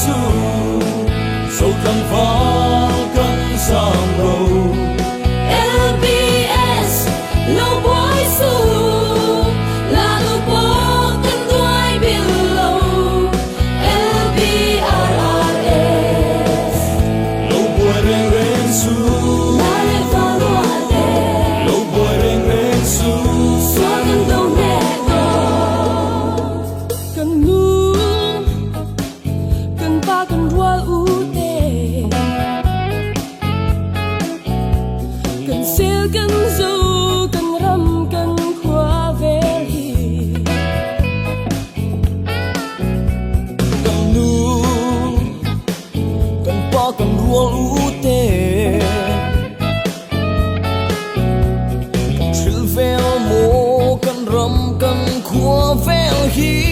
su sâu thẳm phá cánh sang râu LBS lâu buai su là lâu bó cánh đuôi biển lâu LBRRS lâu buai reng reng su là lệ pha loa đê lâu buai reng reng su xóa cánh đâu nè cần ngu cần ba cần rua u tê cần siêu cần du cần râm cần khoa về hi cần nu cần pa cần rua u tê cần chữ vel mô cần râm cần khoa vel hi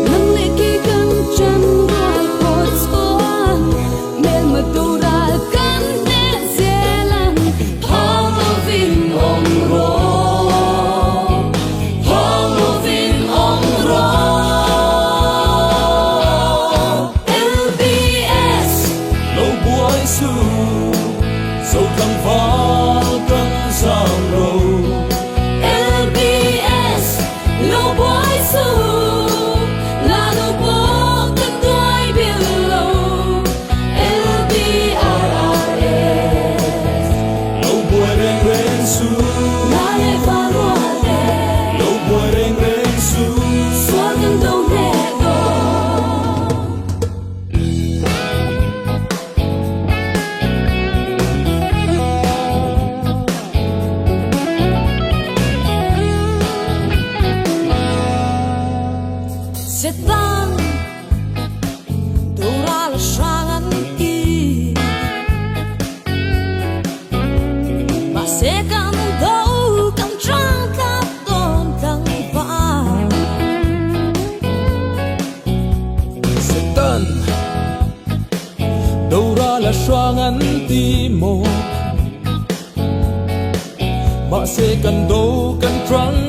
nâng lệ kỳ cần chân đôi cột xoan men mà tu ra cần để dễ lắm thong ở vinh ông rô thong ở vinh ông rô LBS lâu buai su sâu thẳm phá cánh sang râu LBS lâu buai su là lâu bó cánh đuôi biển lâu LBRRS lâu buai reng reng su là lệ pha loa đê lâu buai reng reng su xóa cánh đâu nè đô setan tura lesangan i masekan đâu cam trăng cát tôn căng vã setan đâu ra là xoa ngắn tim một mà sẽ cần đâu cần trắng